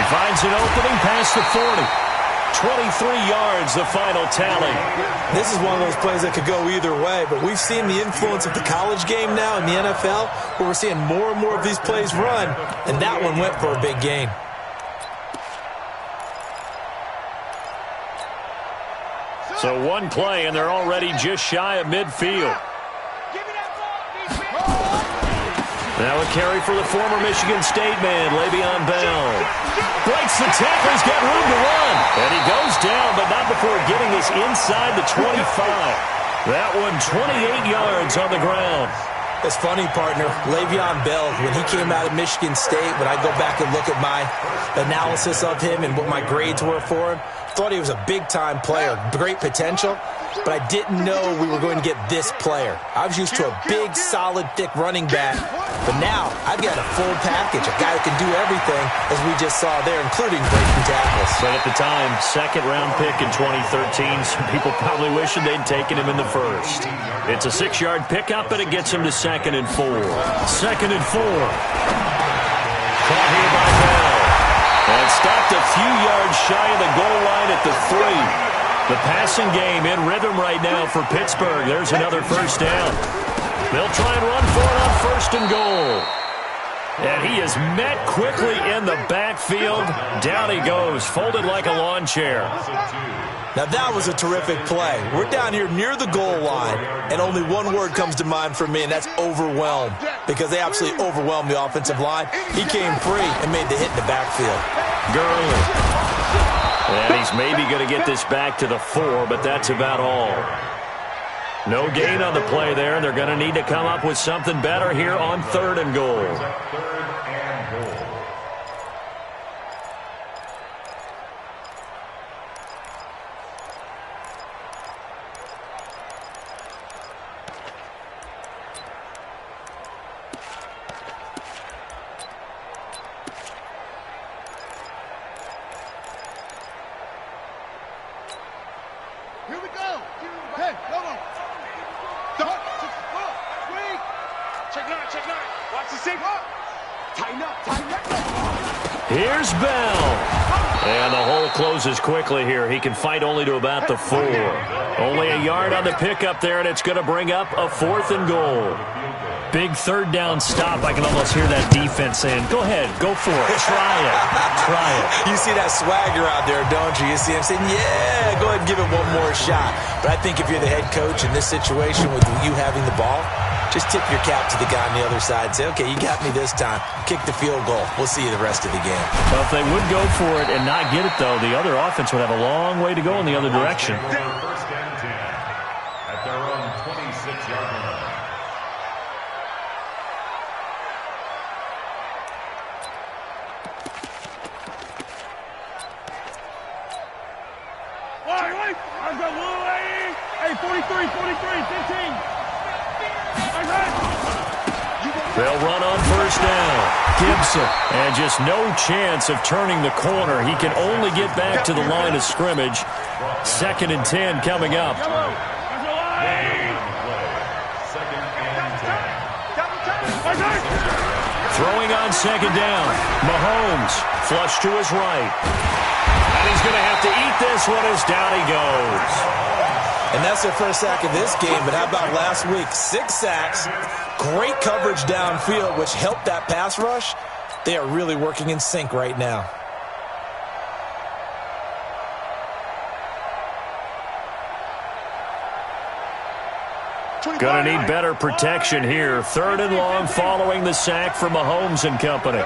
Finds an opening past the 40. 23 yards, the final tally. This is one of those plays that could go either way, but we've seen the influence of the college game now in the NFL, where we're seeing more and more of these plays run, and that one went for a big gain. So one play, and they're already just shy of midfield. Now a carry for the former Michigan State man, Le'Veon Bell. Breaks the tackle, he's got room to run. And he goes down, but not before getting this inside the 25. That one 28 yards on the ground. It's funny, partner. Le'Veon Bell, when he came out of Michigan State, when I go back and look at my analysis of him and what my grades were for him, thought he was a big-time player, great potential, but I didn't know we were going to get this player. I was used to a big, solid, thick running back, but now I've got a full package, a guy who can do everything, as we just saw there, including breaking tackles. But at the time, second-round pick in 2013, some people probably wishing they'd taken him in the first. It's a 6-yard pickup, and it gets him to 2nd and 4. 2nd and 4. Caught here by Bell. And stopped a few yards shy of the goal line at the 3. The passing game in rhythm right now for Pittsburgh. There's another first down. They'll try and run for it on 1st and goal. And he is met quickly in the backfield. Down he goes, folded like a lawn chair. Now that was a terrific play. We're down here near the goal line, and only one word comes to mind for me, and that's overwhelmed, because they absolutely overwhelmed the offensive line. He came free and made the hit in the backfield. Gurley. And he's maybe going to get this back to the 4, but that's about all. No gain on the play there, and they're going to need to come up with something better here on 3rd and goal. Here's Bell. And the hole closes quickly here. He can fight only to about the 4. Only a yard on the pickup there, and it's going to bring up a 4th and goal. Big 3rd down stop. I can almost hear that defense saying, go ahead, go for it. Try it. Try it. You see that swagger out there, don't you? You see him saying, yeah, go ahead and give it one more shot. But I think if you're the head coach in this situation with you having the ball, just tip your cap to the guy on the other side and say, okay, you got me this time. Kick the field goal. We'll see you the rest of the game. Well, if they would go for it and not get it, though, the other offense would have a long way to go in the other direction. First and 10 at their own 26-yard line. Hey, 43, 15. They'll run on 1st down. Gibson, and just no chance of turning the corner. He can only get back to the line of scrimmage. 2nd and 10 coming up. Throwing on 2nd down. Mahomes, flush to his right. And he's going to have to eat this one as down he goes. And that's their first sack of this game, but how about last week? 6 sacks, great coverage downfield, which helped that pass rush. They are really working in sync right now. Gonna need better protection here. 3rd and long following the sack from Mahomes and company.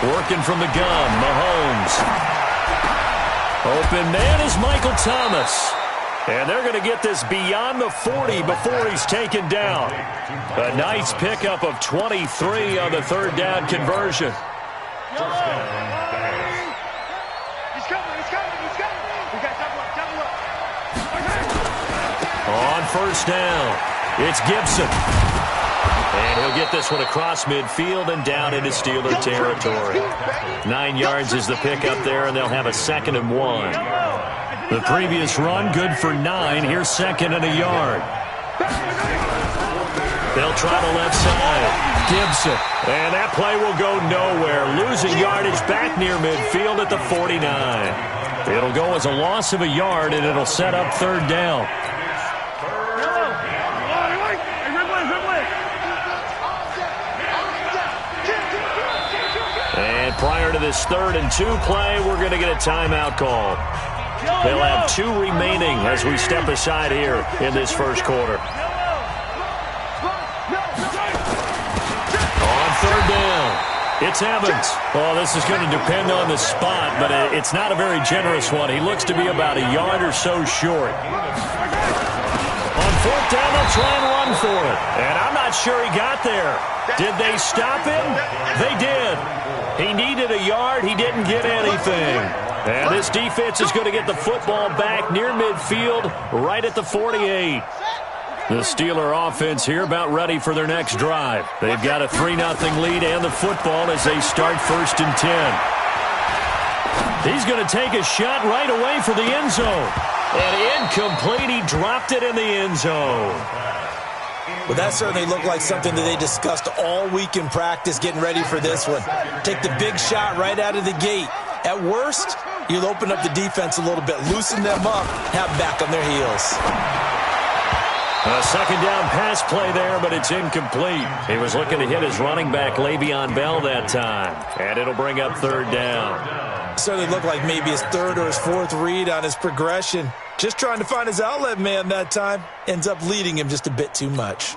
Working from the gun, Mahomes. Open man is Michael Thomas. And they're going to get this beyond the 40 before he's taken down. A nice pickup of 23 on the 3rd down conversion. He's coming. We got double up. On 1st down, it's Gibson. And he'll get this one across midfield and down into Steeler territory. 9 yards is the pickup there, and they'll have a 2nd and 1. The previous run, good for 9. Here's 2nd and a yard. They'll try the left side. Gibson. And that play will go nowhere. Losing yardage back near midfield at the 49. It'll go as a loss of a yard, and it'll set up third down. And prior to this 3rd and 2 play, we're going to get a timeout call. They'll have 2 remaining as we step aside here in this first quarter. On 3rd down, it's Evans. Well, this is going to depend on the spot, but it's not a very generous one. He looks to be about a yard or so short. On 4th down, they'll try and run for it. And I'm not sure he got there. Did they stop him? They did. He needed a yard. He didn't get anything. And this defense is going to get the football back near midfield, right at the 48. The Steeler offense here about ready for their next drive. They've got a 3-0 lead and the football as they start 1st and 10. He's going to take a shot right away for the end zone. And incomplete. He dropped it in the end zone. Well, that certainly looked like something that they discussed all week in practice getting ready for this one. Take the big shot right out of the gate. At worst, you'll open up the defense a little bit, loosen them up, have them back on their heels. A 2nd down pass play there, but it's incomplete. He was looking to hit his running back, Le'Veon Bell, that time. And it'll bring up 3rd down. Certainly looked like maybe his 3rd or his 4th read on his progression. Just trying to find his outlet man that time. Ends up leading him just a bit too much.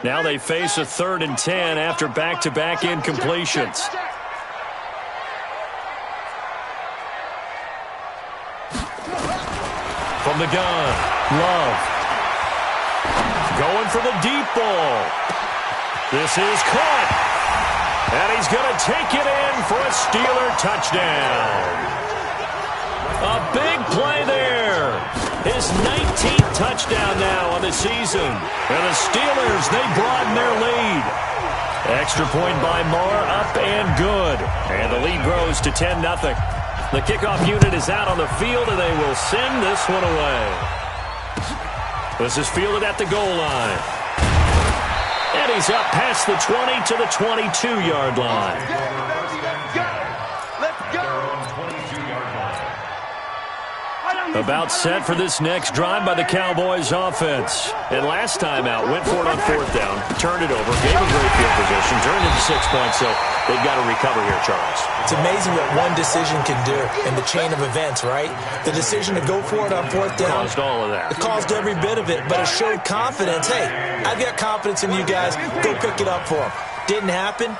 Now they face a 3rd and 10 after back-to-back incompletions. From the gun, Love. Going for the deep ball. This is caught. And he's going to take it in for a Steeler touchdown. A big play there. His 19th touchdown now on the season. And the Steelers, they broaden their lead. Extra point by Marr, up and good. And the lead grows to 10-0. The kickoff unit is out on the field, and they will send this one away. This is fielded at the goal line. And he's up past the 20 to the 22-yard line. About set for this next drive by the Cowboys offense. And last time out, went for it on 4th down, turned it over, gave a great field position, turned into 6 points, so they've got to recover here, Charles. It's amazing what one decision can do in the chain of events, right? The decision to go for it on 4th down. Caused all of that. It caused every bit of it, but it showed confidence. Hey, I've got confidence in you guys. Go pick it up for them. Didn't happen.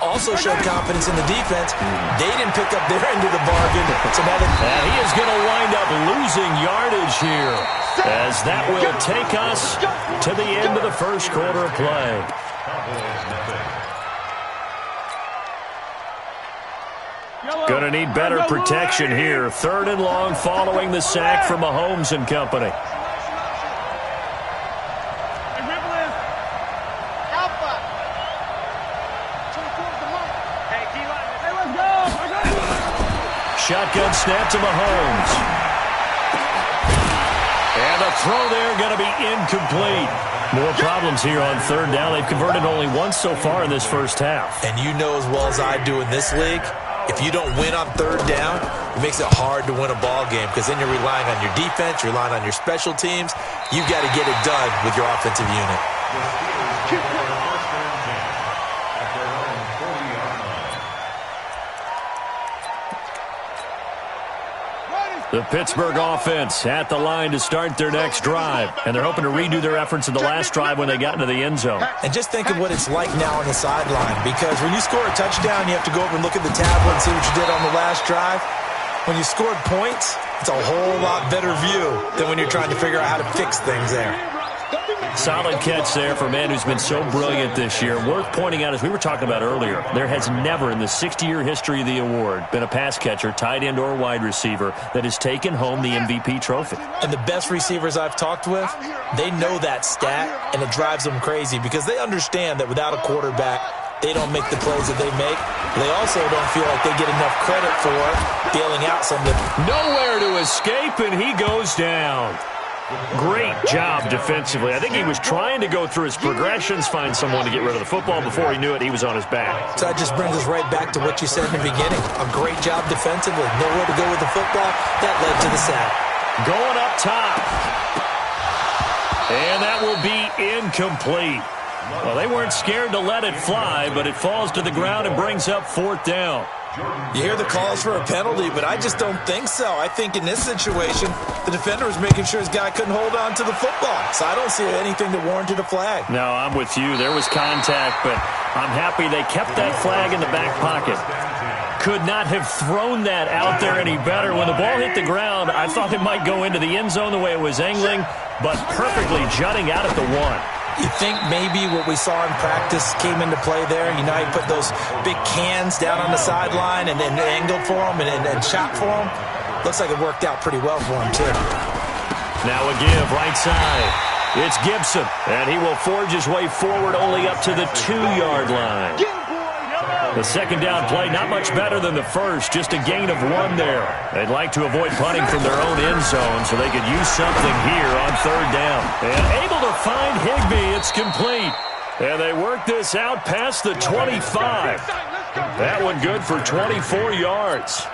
Also showed confidence in the defense. They didn't pick up their end of the bargain. And he is going to wind up losing yardage here, as that will take us to the end of the first quarter of play. Going to need better protection here. 3rd and long following the sack from Mahomes and company. Shotgun snap to Mahomes. And the throw there going to be incomplete. More problems here on 3rd down. They've converted only once so far in this first half. And you know as well as I do in this league, if you don't win on 3rd down, it makes it hard to win a ball game because then you're relying on your defense, you're relying on your special teams. You've got to get it done with your offensive unit. The Pittsburgh offense at the line to start their next drive. And they're hoping to redo their efforts in the last drive when they got into the end zone. And just think of what it's like now on the sideline, because when you score a touchdown, you have to go over and look at the tablet and see what you did on the last drive. When you scored points, it's a whole lot better view than when you're trying to figure out how to fix things there. Solid catch there for a man who's been so brilliant this year. Worth pointing out, as we were talking about earlier, there has never in the 60-year history of the award been a pass catcher, tight end, or wide receiver that has taken home the MVP trophy. And the best receivers I've talked with, they know that stat, and it drives them crazy because they understand that without a quarterback, they don't make the plays that they make. They also don't feel like they get enough credit for bailing out some of the... Nowhere to escape, and he goes down. Great job defensively. I think he was trying to go through his progressions, find someone to get rid of the football. Before he knew it, he was on his back. So that just brings us right back to what you said in the beginning. A great job defensively. Nowhere to go with the football. That led to the sack. Going up top. And that will be incomplete. Well, they weren't scared to let it fly, but it falls to the ground and brings up 4th down. You hear the calls for a penalty, but I just don't think so. I think in this situation, the defender was making sure his guy couldn't hold on to the football. So I don't see anything that warranted a flag. No, I'm with you. There was contact, but I'm happy they kept that flag in the back pocket. Could not have thrown that out there any better. When the ball hit the ground, I thought it might go into the end zone the way it was angling, but perfectly jutting out at the 1. You think maybe what we saw in practice came into play there? You know, he put those big cans down on the sideline and then angled for him and shot for him. Looks like it worked out pretty well for him, too. Now a give, right side. It's Gibson, and he will forge his way forward only up to the 2-yard line. The second down play, not much better than the first, just a gain of 1 there. They'd like to avoid punting from their own end zone so they could use something here on 3rd down. And able to find Higbee, it's complete. And they work this out past the 25. That one good for 24 yards.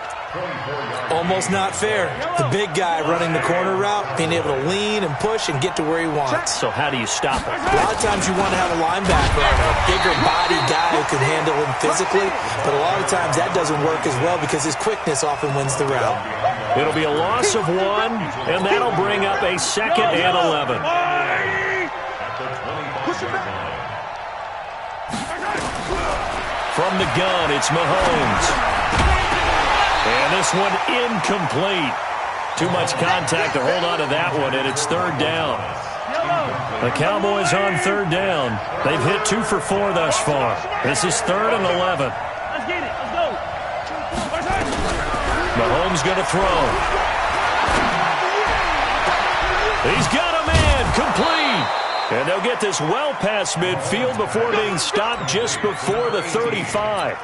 Almost not fair. The big guy running the corner route, being able to lean and push and get to where he wants. So how do you stop him? A lot of times you want to have a linebacker on a bigger body guy who can handle him physically, but a lot of times that doesn't work as well because his quickness often wins the route. It'll be a loss of 1, and that'll bring up a 2nd and 11. From the gun, it's Mahomes. And this one incomplete. Too much contact to hold on to that one, and it's 3rd down. The Cowboys on 3rd down. They've hit 2 for 4 thus far. This is 3rd and 11. Let's get it. Let's go. Mahomes going to throw. He's got a man, complete. And they'll get this well past midfield before being stopped just before the 35.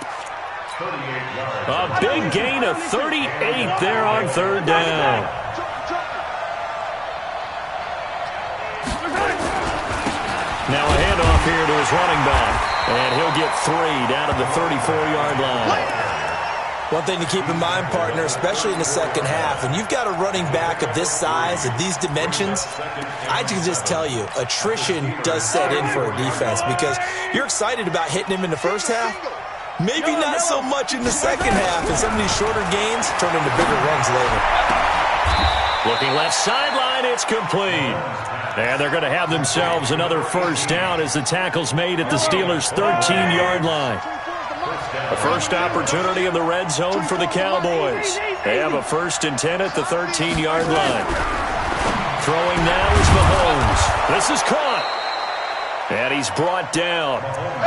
A big gain of 38 there on 3rd down. Now a handoff here to his running back. And he'll get 3 down at the 34-yard line. One thing to keep in mind, partner, especially in the second half, when you've got a running back of this size, of these dimensions, I can just tell you, attrition does set in for a defense because you're excited about hitting him in the first half. Maybe not so much in the second half, and some of these shorter gains turn into bigger runs later. Looking left sideline, it's complete. And they're going to have themselves another 1st down as the tackle's made at the Steelers' 13-yard line. The first opportunity in the red zone for the Cowboys. They have a 1st and 10 at the 13-yard line. Throwing now is Mahomes. This is caught. And he's brought down.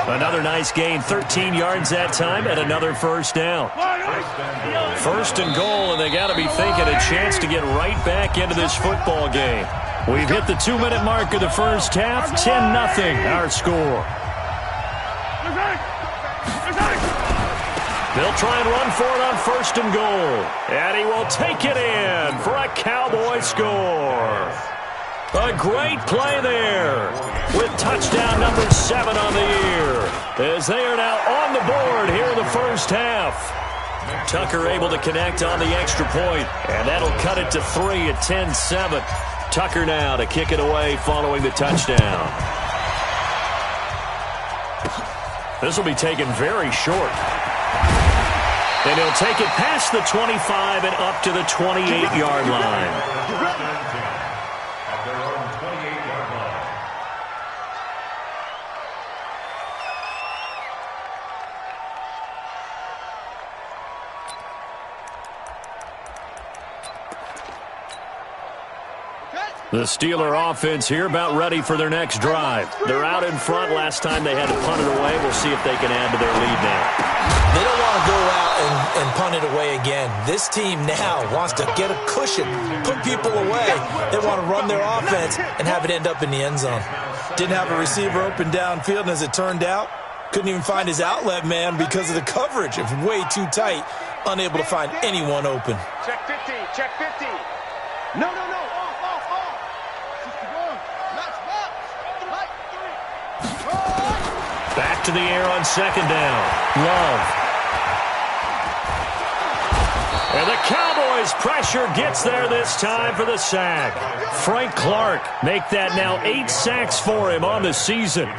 Another nice gain, 13 yards that time, and another 1st down. 1st and goal, and they got to be thinking a chance to get right back into this football game. We've hit the 2-minute mark of the first half, 10-0 our score. They'll try and run for it on 1st and goal. And he will take it in for a Cowboy score. A great play there with touchdown number 7 on the year as they are now on the board here in the first half. Tucker able to connect on the extra point, and that'll cut it to 3 at 10-7. Tucker now to kick it away following the touchdown. This will be taken very short. And he'll take it past the 25 and up to the 28-yard line. The Steeler offense here about ready for their next drive. They're out in front. Last time they had to punt it away. We'll see if they can add to their lead now. They don't want to go out and punt it away again. This team now wants to get a cushion, put people away. They want to run their offense and have it end up in the end zone. Didn't have a receiver open downfield, and as it turned out, Couldn't even find his outlet man because of the coverage. It's way too tight. Unable to find anyone open. Check 50. Check 50. No. Off. Just keep going. Let's box. Right. Back to the air on second down. Love. And the Cowboys' pressure gets there this time for the sack. Frank Clark make that now 8 sacks for him on the season.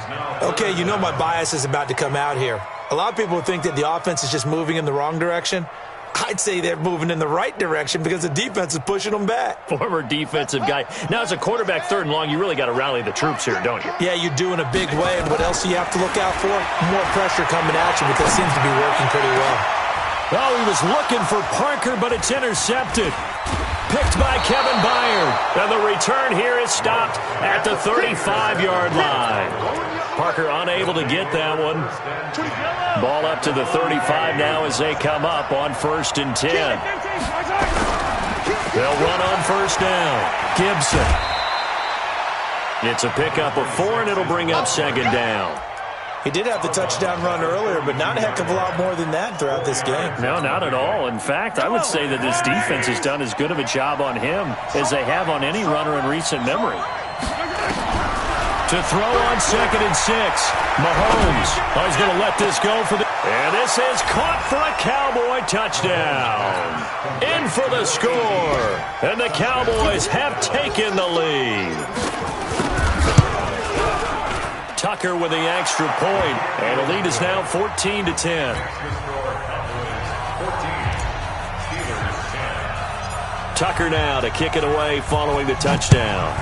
Okay, you know my bias is about to come out here. A lot of people think that the offense is just moving in the wrong direction. I'd say they're moving in the right direction because the defense is pushing them back. Former defensive guy. Now, as a quarterback, 3rd and long, you really got to rally the troops here, don't you? Yeah, you're doing a big way, and what else do you have to look out for? More pressure coming at you, but that seems to be working pretty well. Oh, he was looking for Parker, but it's intercepted. Picked by Kevin Byard. And the return here is stopped at the 35-yard line. Parker unable to get that one. Ball up to the 35 now as they come up on 1st and 10. They'll run on 1st down. Gibson. It's a pickup of 4, and it'll bring up 2nd down. He did have the touchdown run earlier, but not a heck of a lot more than that throughout this game. No, not at all. In fact, I would say that this defense has done as good of a job on him as they have on any runner in recent memory. To throw on 2nd and 6. Mahomes. Oh, he's going to let this go for the... And this is caught for a Cowboy touchdown. In for the score. And the Cowboys have taken the lead. Tucker with the extra point, and the lead is now 14-10. Tucker now to kick it away following the touchdown.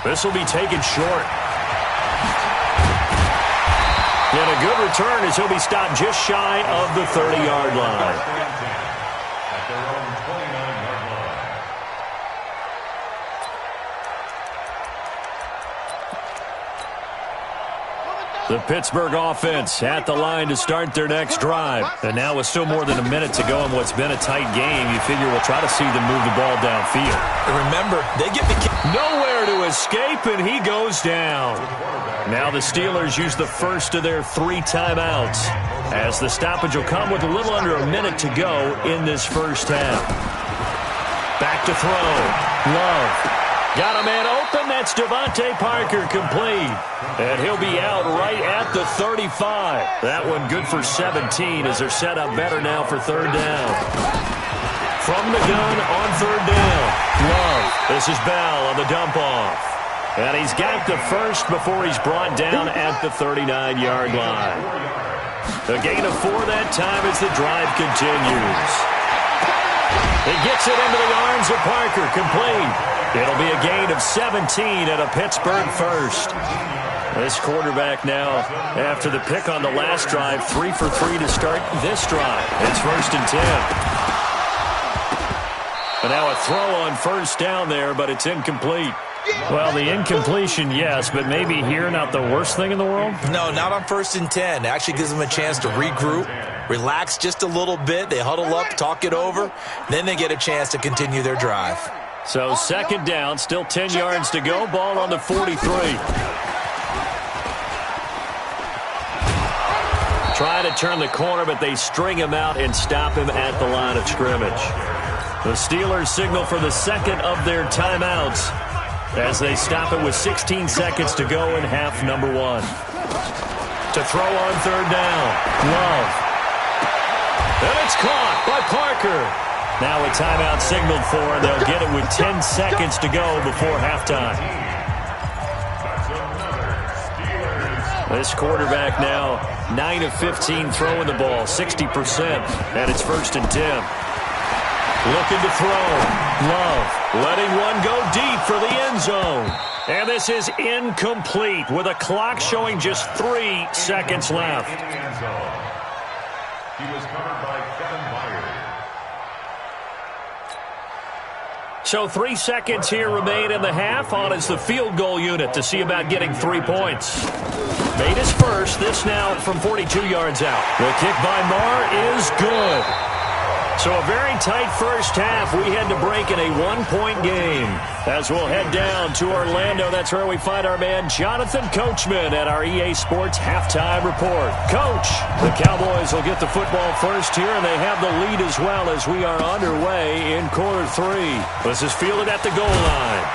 This will be taken short. And a good return as he'll be stopped just shy of the 30-yard line. The Pittsburgh offense at the line to start their next drive. And now with still more than a minute to go in what's been a tight game, you figure we'll try to see them move the ball downfield. And remember, they get the kick. Nowhere to escape, and he goes down. Now the Steelers use the first of their 3 timeouts, as the stoppage will come with a little under a minute to go in this first half. Back to throw. Love. Got a man open. That's Devontae Parker, complete. And he'll be out right at the 35. That one good for 17 as they're set up better now for 3rd down. From the gun on 3rd down. Love. This is Bell on the dump off. And he's got the first before he's brought down at the 39-yard line. A gain of 4 that time as the drive continues. He gets it into the arms of Parker, complete. It'll be a gain of 17 and a Pittsburgh first. This quarterback now, after the pick on the last drive, 3 for 3 to start this drive. It's 1st and 10. And now a throw on 1st down there, but it's incomplete. Well, the incompletion, yes, but maybe here not the worst thing in the world? No, not on 1st and 10. It actually gives them a chance to regroup, relax just a little bit. They huddle up, talk it over. Then they get a chance to continue their drive. So 2nd down, still 10 yards to go. Ball on the 43. Try to turn the corner, but they string him out and stop him at the line of scrimmage. The Steelers signal for the 2nd of their timeouts as they stop it with 16 seconds to go in half number 1. To throw on 3rd down. Love. And it's caught by Parker. Now a timeout signaled for, and they'll get it with 10 seconds to go before halftime. This quarterback now 9 of 15 throwing the ball, 60%, and it's 1st and 10. Looking to throw. Love letting one go deep for the end zone. And this is incomplete with a clock showing just 3 seconds left. He was covered by Kevin Byard. So 3 seconds here remain in the half. On is the field goal unit to see about getting 3 points. Made his first. This now from 42 yards out. The kick by Marr is good. So a very tight first half. We had to break in a one-point game. As we'll head down to Orlando, that's where we find our man Jonathan Coachman at our EA Sports Halftime Report. Coach, the Cowboys will get the football first here, and they have the lead as well as we are underway in quarter 3. This is fielded at the goal line.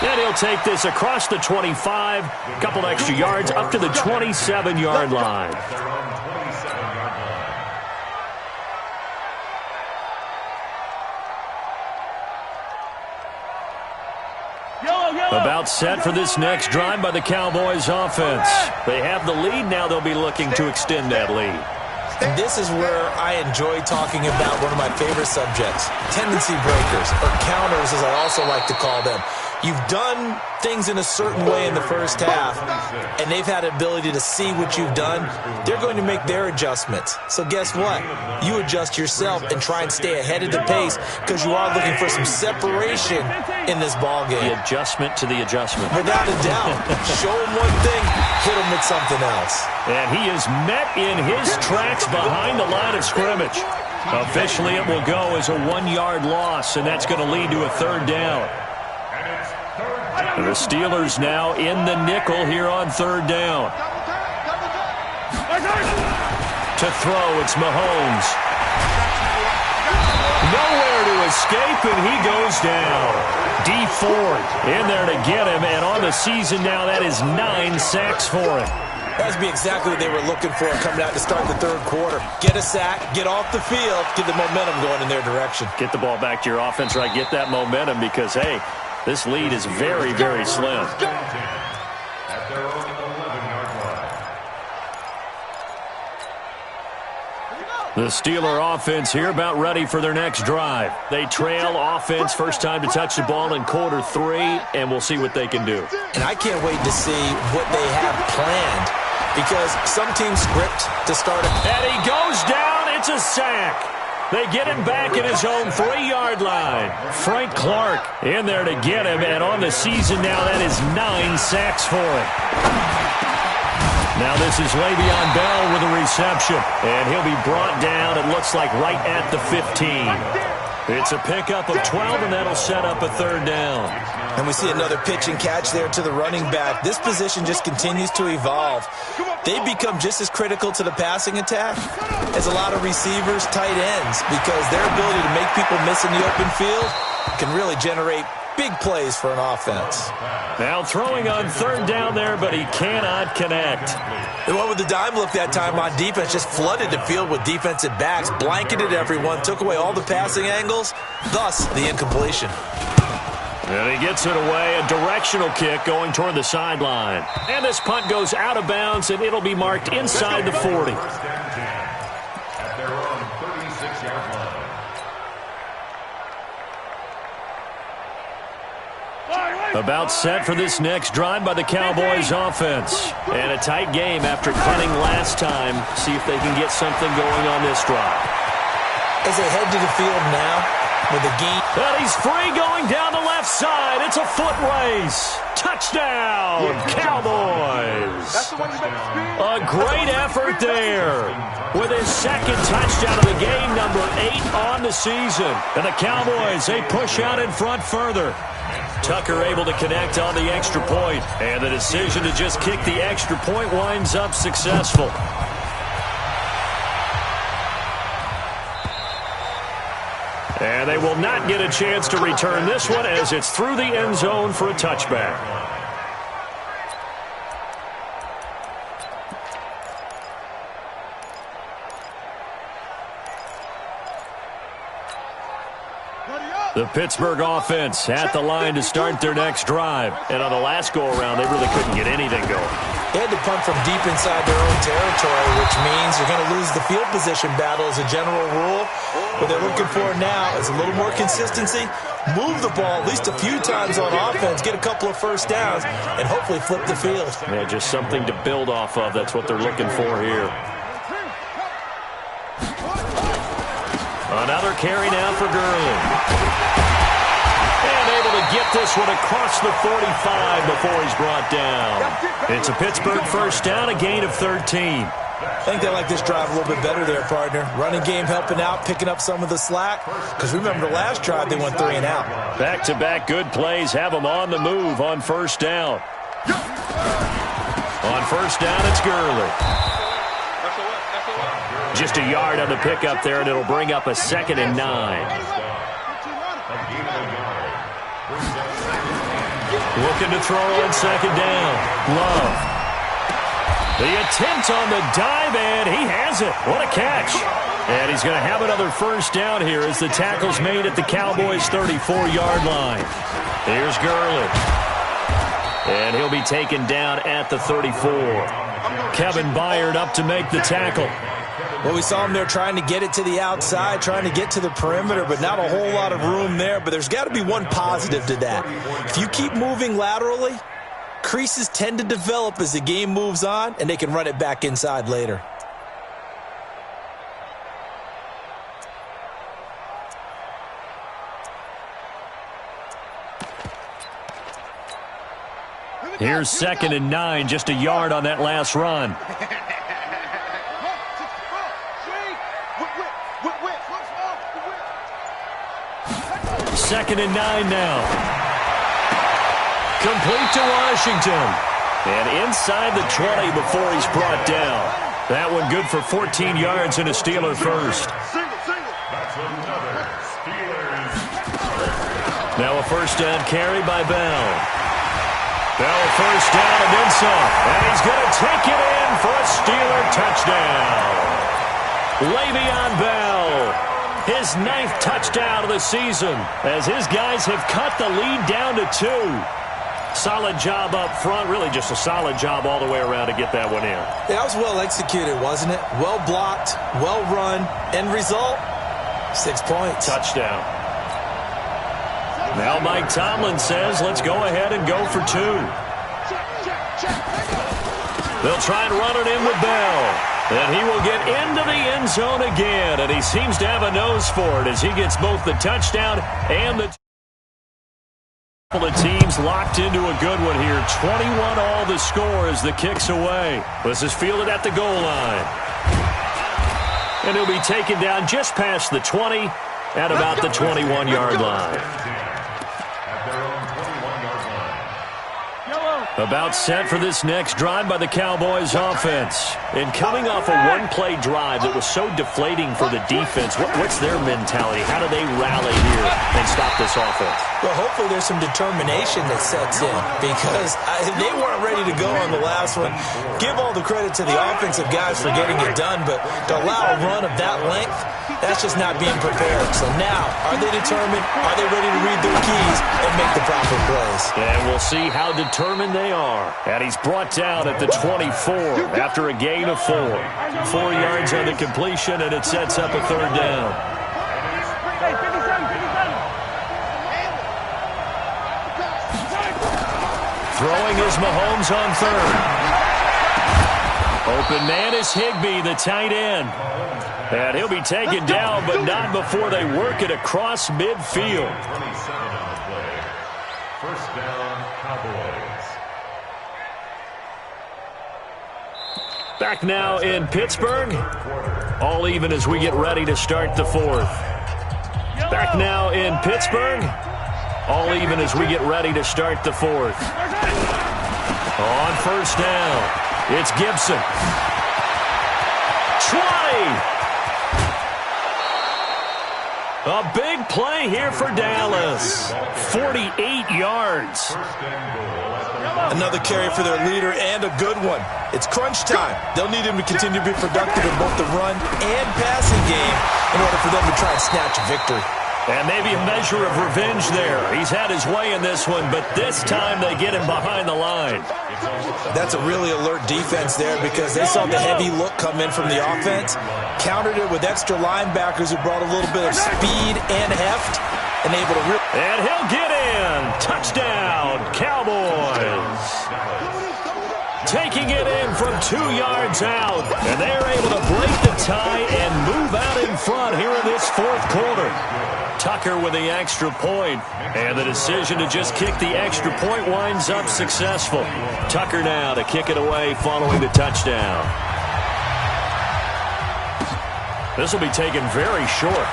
And he'll take this across the 25, a couple extra yards up to the 27-yard line. About set for this next drive by the Cowboys offense. They have the lead. Now they'll be looking to extend that lead. And this is where I enjoy talking about one of my favorite subjects, tendency breakers, or counters as I also like to call them. You've done things in a certain way in the first half, and they've had the ability to see what you've done. They're going to make their adjustments. So guess what? You adjust yourself and try and stay ahead of the pace because you are looking for some separation in this ball game. The adjustment to the adjustment. Without a doubt. Show him one thing, hit him with something else. And he is met in his tracks behind the line of scrimmage. Officially, it will go as a 1-yard loss, and that's going to lead to a third down. And the Steelers now in the nickel here on third down. To throw, it's Mahomes. Nowhere to escape, and he goes down. D Ford in there to get him, and on the season now, that is 9 sacks for him. That'd be exactly what they were looking for coming out to start the third quarter. Get a sack, get off the field, get the momentum going in their direction. Get the ball back to your offense, right? Get that momentum because, hey, this lead is very, very slim. At their own 11-yard line. The Steeler offense here about ready for their next drive. They trail offense, first time to touch the ball in quarter 3, and we'll see what they can do. And I can't wait to see what they have planned because some teams script to start. And he goes down. It's a sack. They get him back at his own 3-yard line. Frank Clark in there to get him, and on the season now, that is 9 sacks for him. Now this is Le'Veon Bell with a reception, and he'll be brought down, it looks like, right at the 15. It's a pickup of 12, and that'll set up a third down. And we see another pitch and catch there to the running back. This position just continues to evolve. They become just as critical to the passing attack as a lot of receivers, tight ends, because their ability to make people miss in the open field can really generate big plays for an offense. Now throwing on third down there, but he cannot connect. The one with the dime look that time on defense just flooded the field with defensive backs, blanketed everyone, took away all the passing angles, thus the incompletion. And he gets it away, a directional kick going toward the sideline. And this punt goes out of bounds, and it'll be marked inside the 40. At their own 36-yard line. About set for this next drive by the Cowboys offense. And a tight game after punting last time. See if they can get something going on this drive. As they head to the field now with a gain. And he's free going down the left side. It's a foot race. Touchdown, Cowboys. A great effort there with his second touchdown of the game, number 8 on the season. And the Cowboys, they push out in front further. Tucker able to connect on the extra point, and the decision to just kick the extra point winds up successful. And they will not get a chance to return this one as it's through the end zone for a touchback. The Pittsburgh offense at the line to start their next drive. And on the last go-around, they really couldn't get anything going. They had to punt from deep inside their own territory, which means you're going to lose the field position battle as a general rule. What they're looking for now is a little more consistency, move the ball at least a few times on offense, get a couple of first downs, and hopefully flip the field. Yeah, just something to build off of. That's what they're looking for here. Another carry now for Gurley. And able to get this one across the 45 before he's brought down. It's a Pittsburgh first down, a gain of 13. I think they like this drive a little bit better there, partner. Running game helping out, picking up some of the slack. Because remember, the last drive they went 3 and out. Back-to-back good plays have them on the move on first down. On first down, it's Gurley. Just a yard on the pickup there, and it'll bring up a 2nd and 9. Looking to throw on 2nd down. Love. The attempt on the dive, and he has it. What a catch. And he's going to have another first down here as the tackle's made at the Cowboys' 34-yard line. Here's Gurley. And he'll be taken down at the 34. Kevin Byard up to make the tackle. Well, we saw him there trying to get it to the outside, trying to get to the perimeter, but not a whole lot of room there. But there's got to be one positive to that. If you keep moving laterally, creases tend to develop as the game moves on, and they can run it back inside later. Here's 2nd and 9, just a yard on that last run. 2nd and 9 now. Complete to Washington. And inside the 20 before he's brought down. That one good for 14 yards and a Steeler first. Now a first down carry by Bell. Bell first down and then some. And he's going to take it in for a Steeler touchdown. Le'Veon Bell. His 9th touchdown of the season as his guys have cut the lead down to 2. Solid job up front. Really just a solid job all the way around to get that one in. Yeah, that was well executed, wasn't it? Well blocked, well run. End result, 6 points. Touchdown. Now Mike Tomlin says, let's go ahead and go for 2. They'll try and run it in with Bell. And he will get into the end zone again. And he seems to have a nose for it as he gets both the touchdown and the... The teams locked into a good one here. 21 all the score as the kick's away. This is fielded at the goal line. And he'll be taken down just past the 20 at about the 21-yard line. About set for this next drive by the Cowboys offense. And coming off a one-play drive that was so deflating for the defense, what's their mentality? How do they rally here and stop this offense? Well, hopefully there's some determination that sets in because they weren't ready to go on the last one. Give all the credit to the offensive guys for getting it done, but to allow a run of that length, that's just not being prepared. So now, are they determined? Are they ready to read their keys and make the proper plays? And we'll see how determined they are. And he's brought down at the 24 after a gain of 4. 4 yards on the completion, and it sets up a 3rd down. Throwing is Mahomes on 3rd. Open man is Higbee, the tight end. And he'll be taken down, but not before they work it across midfield. 27 on the play. First down, Cowboys. Back now in Pittsburgh. All even as we get ready to start the 4th. Back now in Pittsburgh. All even as we get ready to start the 4th. On first down, it's Gibson. 20. A big play here for Dallas. 48 yards. Another carry for their leader and a good one. It's crunch time. They'll need him to continue to be productive in both the run and passing game in order for them to try and snatch a victory. And maybe a measure of revenge there. He's had his way in this one, but this time they get him behind the line. That's a really alert defense there because they saw the heavy look come in from the offense, countered it with extra linebackers who brought a little bit of speed and heft, and able to rip. And he'll get in. Touchdown, Cowboys. Taking it in from 2 yards out, and they're able to break the tie and move out in front here in this 4th quarter. Tucker with the extra point, and the decision to just kick the extra point winds up successful. Tucker now to kick it away following the touchdown. This will be taken very short.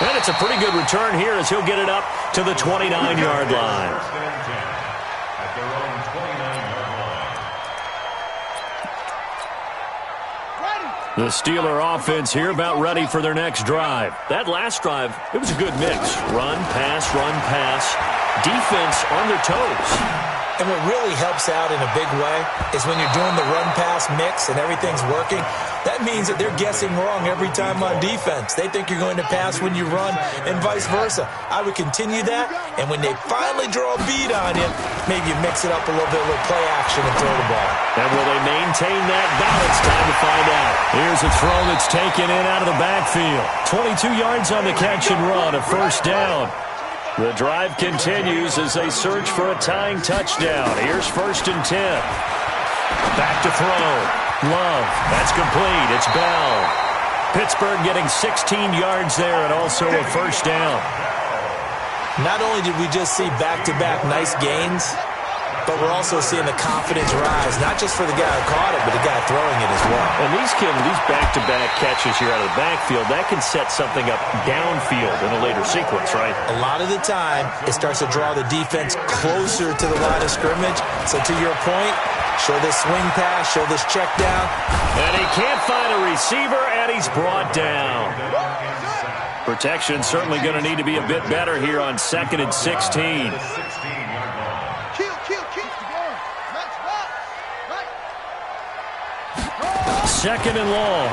And it's a pretty good return here as he'll get it up to the 29-yard line. At their own 29-yard line. The Steeler offense here about ready for their next drive. That last drive, it was a good mix. Run, pass, defense on their toes. And what really helps out in a big way is when you're doing the run-pass mix and everything's working, that means that they're guessing wrong every time on defense. They think you're going to pass when you run and vice versa. I would continue that, and when they finally draw a bead on you, maybe you mix it up a little bit with play action and throw the ball. And will they maintain that balance? Time to find out. Here's a throw that's taken in out of the backfield. 22 yards on the catch and run, a first down. The drive continues as they search for a tying touchdown. Here's 1st and 10. Back to throw. Love. That's complete. It's Bell. Pittsburgh getting 16 yards there and also a first down. Not only did we just see back-to-back nice gains, but we're also seeing the confidence rise, not just for the guy who caught it, but the guy throwing it as well. And these back-to-back catches here out of the backfield, that can set something up downfield in a later sequence, right? A lot of the time, it starts to draw the defense closer to the line of scrimmage. So to your point, show this swing pass, show this check down. And he can't find a receiver, and he's brought down. Protection certainly going to need to be a bit better here on 2nd and 16. Second and long.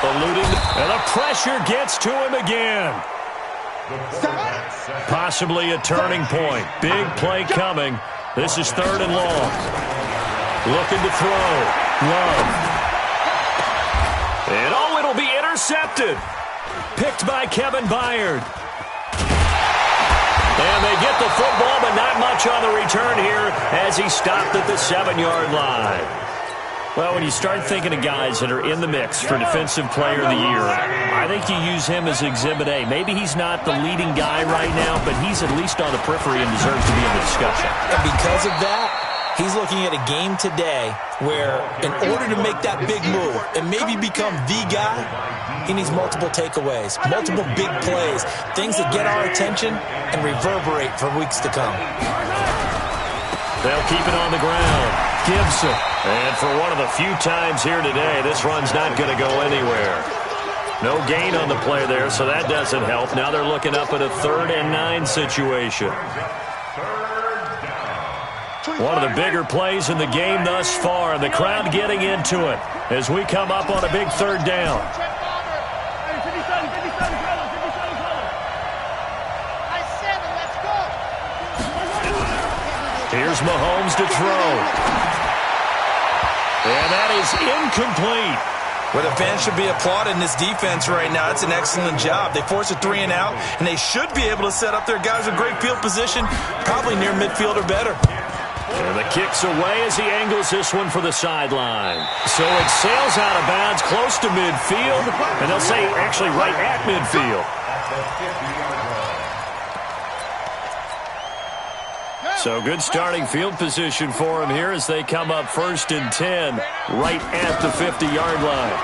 Eluding, and the pressure gets to him again. Possibly a turning point. Big play coming. This is 3rd and long. Looking to throw. Love. And it'll be intercepted. Picked by Kevin Byard. And they get the football, but not much on the return here as he stopped at the 7-yard line. Well, when you start thinking of guys that are in the mix for Defensive Player of the Year, I think you use him as Exhibit A. Maybe he's not the leading guy right now, but he's at least on the periphery and deserves to be in the discussion. And because of that, he's looking at a game today where in order to make that big move and maybe become the guy, he needs multiple takeaways, multiple big plays, things that get our attention and reverberate for weeks to come. They'll keep it on the ground. Gibson. And for one of the few times here today, this run's not going to go anywhere. No gain on the play there, so that doesn't help. Now they're looking up at a 3rd and 9 situation. One of the bigger plays in the game thus far, and the crowd getting into it as we come up on a big 3rd down. Here's Mahomes to throw. And that is incomplete. Well, the fans should be applauding this defense right now. It's an excellent job. They force a 3 and out, and they should be able to set up their guys with great field position, probably near midfield or better. And the kick's away as he angles this one for the sideline. So it sails out of bounds close to midfield, and they'll say actually right at midfield. So good starting field position for him here as they come up 1st and 10 right at the 50-yard line.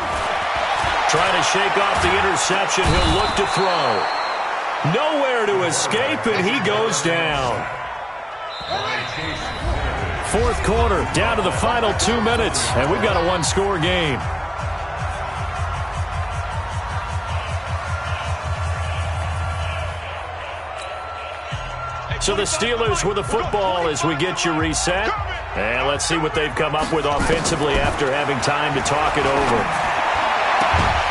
Trying to shake off the interception. He'll look to throw. Nowhere to escape, and he goes down. 4th quarter, down to the final 2 minutes, and we've got a 1-score game. So the Steelers with the football as we get you reset. And let's see what they've come up with offensively after having time to talk it over.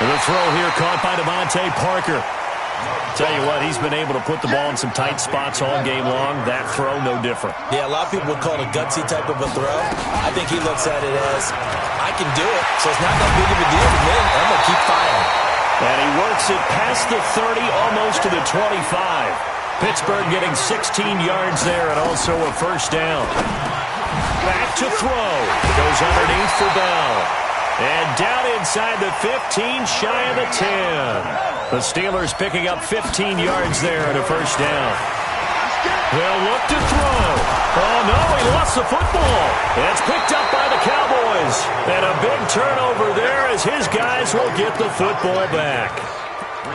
And the throw here caught by Devontae Parker. Tell you what, he's been able to put the ball in some tight spots all game long. That throw, no different. Yeah, a lot of people would call it a gutsy type of a throw. I think he looks at it as, I can do it, so it's not that big of a deal to me. I'm going to keep firing. And he works it past the 30, almost to the 25. Pittsburgh getting 16 yards there and also a first down. Back to throw. Goes underneath for Bell. And down inside the 15, shy of the 10. The Steelers picking up 15 yards there and a first down. They'll look to throw. Oh, no, he lost the football. It's picked up by the Cowboys. And a big turnover there as his guys will get the football back.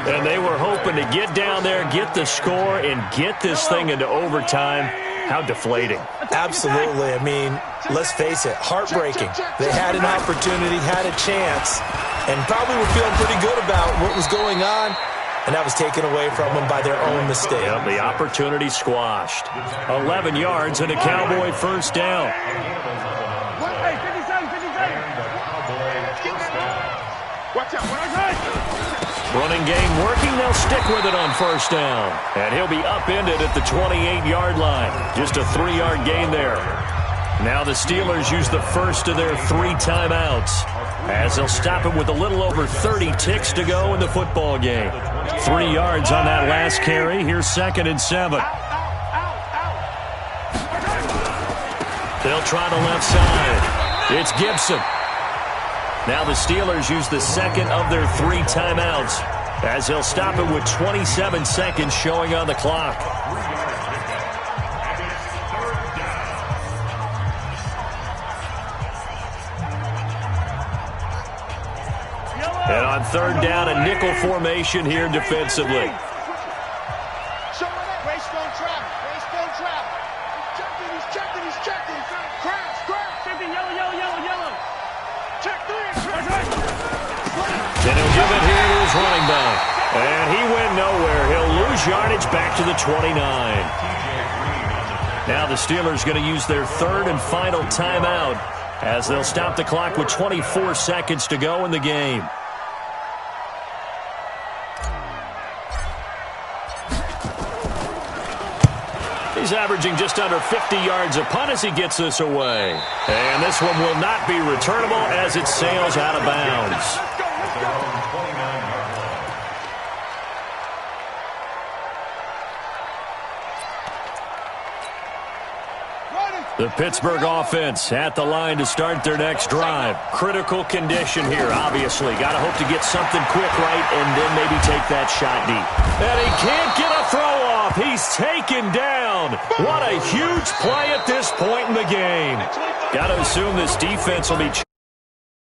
And they were hoping to get down there, get the score, and get this thing into overtime. How deflating. Absolutely. I mean, let's face it, heartbreaking. They had an opportunity, had a chance, and probably were feeling pretty good about what was going on. And that was taken away from them by their own mistake. Yeah, the opportunity squashed. 11 yards and a Cowboy first down. Hey, 57, 57. Watch out, Running game working. They'll stick with it on first down. And he'll be upended at the 28-yard line. Just a 3-yard gain there. Now the Steelers use the first of their 3 timeouts, as they'll stop it with a little over 30 ticks to go in the football game. 3 yards on that last carry. Here's 2nd and 7. They'll try the left side. It's Gibson. Now the Steelers use the second of their 3 timeouts, as they'll stop it with 27 seconds showing on the clock. And on 3rd down, a nickel formation here defensively. Greystone travel. He's checking. Crash. Checking, yellow. Check 3. And he'll give it here to his running back. And he went nowhere. He'll lose yardage back to the 29. Now the Steelers going to use their 3rd and final timeout, as they'll stop the clock with 24 seconds to go in the game. He's averaging just under 50 yards a punt as he gets this away. And this one will not be returnable as it sails out of bounds. The Pittsburgh offense at the line to start their next drive. Critical condition here, obviously. Got to hope to get something quick right and then maybe take that shot deep. And he can't get a throw off. He's taken down. What a huge play at this point in the game. Got to assume this defense will be